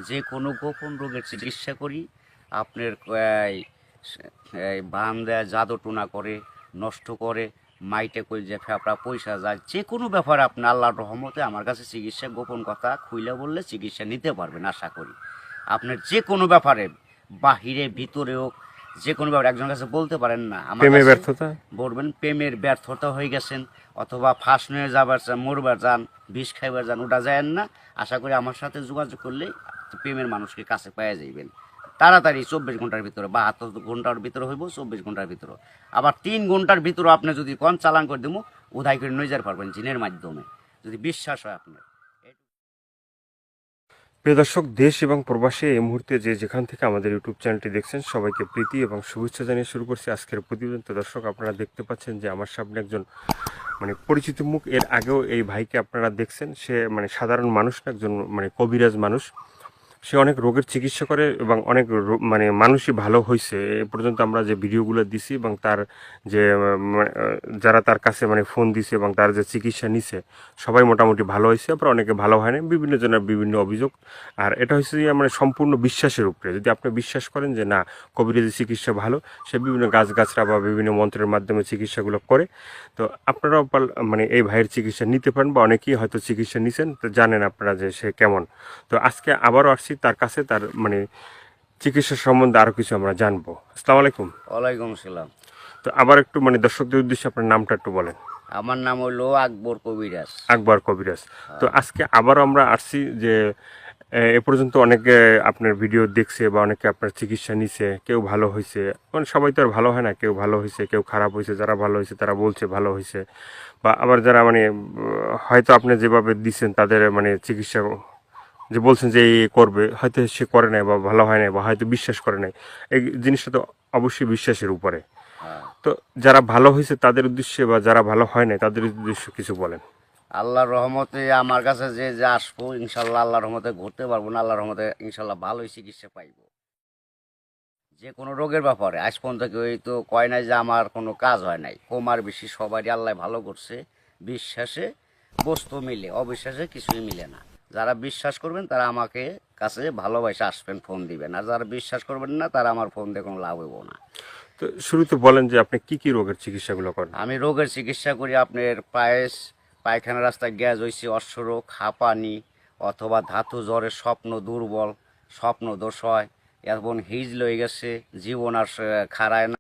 যে কোনো গোপন রোগের চিকিৎসা করি। আপনার এই এই বান দেয়, জাদু টোনা করে, নষ্ট করে, মাইটে কই যে ফেপড়া পয়সা যায়, যে কোনো ব্যাপারে আপনি আল্লাহর রহমতে আমার কাছে চিকিৎসা গোপন কথা খুইলে বললে চিকিৎসা নিতে পারবেন আশা করি। আপনার যে কোনো ব্যাপারে, বাহিরে ভিতরেও, যে কোনো ব্যাপারে একজনের কাছে বলতে পারেন না আমার প্রেমে কাছে ব্যর্থতা। বলবেন প্রেমের ব্যর্থতা হয়ে গেছেন, অথবা ফাঁস নিয়ে যাবার চান, মরবার যান, বিষ খাইবার যান, ওটা যায়েন না। আশা করি আমার সাথে যোগাযোগ করলে প্রেমের মানুষকে কাছে পাওয়া যাইবেন তাড়াতাড়ি। 24 ঘন্টার ভিতরে, 72 ঘন্টার ভিতরে হইব, 24 ঘন্টার ভিতরে। আবার 3 ঘন্টার ভিতরে আপনি যদি কোন চালান করে দেবো, উধাই করে নিয়ে যেতে পারবেন জিনের মাধ্যমে, যদি বিশ্বাস হয় আপনার। প্রিয় দর্শক, দেশ এবং প্রবাসে এই মুহূর্তে যে যেখান থেকে আমাদের ইউটিউব চ্যানেলটি দেখছেন, সবাইকে প্রীতি এবং শুভেচ্ছা জানিয়ে শুরু করছি আজকের প্রতিবেদন। তো দর্শক, আপনারা দেখতে পাচ্ছেন যে আমার সামনে একজন পরিচিত মুখ। এর আগেও এই ভাইকে আপনারা দেখছেন। সে সাধারণ মানুষ না, একজন কবিরাজ মানুষ। সে অনেক রোগের চিকিৎসা করে এবং অনেক মানুষই ভালো হয়েছে এ পর্যন্ত। আমরা যে ভিডিওগুলো দিছি এবং তার যে যারা তার কাছে ফোন দিছে এবং তার যে চিকিৎসা নিছে, সবাই মোটামুটি ভালো হয়েছে। আবার অনেকে ভালো হয় না, বিভিন্ন জনের বিভিন্ন অভিযোগ। আর এটা হচ্ছে যে সম্পূর্ণ বিশ্বাসের উপরে। যদি আপনি বিশ্বাস করেন যে না, কবিরাজি চিকিৎসা ভালো, সে বিভিন্ন গাছগাছরা বা বিভিন্ন মন্ত্রের মাধ্যমে চিকিৎসাগুলো করে, তো আপনারাও এই ভাইয়ের চিকিৎসা নিতে পারেন, বা অনেকেই হয়তো চিকিৎসা নিছেন, তো জানেন আপনারা যে সে কেমন। তো আজকে আবারও আসছি তার কাছে, তার চিকিৎসা সম্বন্ধে আরো কিছু আমরা জানবো। আসসালামু আলাইকুম। ওয়ালাইকুম আসসালাম। তো আবার একটু দর্শকদের উদ্দেশ্যে আপনার নামটা একটু বলেন। আমার নাম হলো আকবর কবিরাজ। আকবর কবিরাজ। তো আজকে আবারও আমরা আসছি যে এ পর্যন্ত অনেকে আপনার ভিডিও দেখছে বা অনেকে আপনার চিকিৎসা নিছে, কেউ ভালো হয়েছে। সবাই তো আর ভালো হয় না, কেউ ভালো হয়েছে, কেউ খারাপ হয়েছে। যারা ভালো হয়েছে তারা বলছে ভালো হয়েছে, বা আবার যারা হয়তো আপনি যেভাবে দিচ্ছেন তাদের চিকিৎসা যে বলছেন যে এই করবে, হয়তো সে করে নাই বা ভালো হয় নাই, বা হয়তো বিশ্বাস করে নাই। এই জিনিসটা তো অবশ্যই বিশ্বাসের উপরে। হ্যাঁ। তো যারা ভালো হয়েছে তাদের উদ্দেশ্যে, বা যারা ভালো হয় নাই তাদের উদ্দেশ্যে কিছু বলেন। আল্লাহর রহমতে আমার কাছে যে যে আসবো, ইনশাল্লাহ আল্লাহর রহমতে ঘুরতে পারবো না, আল্লাহর রহমতে ইনশাল্লাহ ভালোই চিকিৎসা পাইবো। যে কোনো রোগের ব্যাপারে আজ পর্যন্ত কেউ এই তো কয় নাই যে আমার কোনো কাজ হয় নাই। কমার বেশি সবারই আল্লাহ ভালো করছে। বিশ্বাসে বস্তু মিলে, অবিশ্বাসে কিছুই মিলে না। যারা বিশ্বাস করবেন তারা আমাকে কাছে ভালোবাসে আসবেন, ফোন দিবেন। আর যারা বিশ্বাস করবেন না, তারা আমার ফোন দিয়ে কোনো লাভ হইব না। তো শুরুতে বলেন যে আপনি কি কি রোগের চিকিৎসাগুলো করেন। আমি রোগের চিকিৎসা করি আপনার পায়খানা রাস্তায় গ্যাস হয়েছে, অশ্বরোগ, হাঁপানি, অথবা ধাতু জ্বরের স্বপ্ন দুর্বল, স্বপ্ন দোষ হয়, এখন হিজ লয়ে গেছে, জীবন আর খাড়ায় না।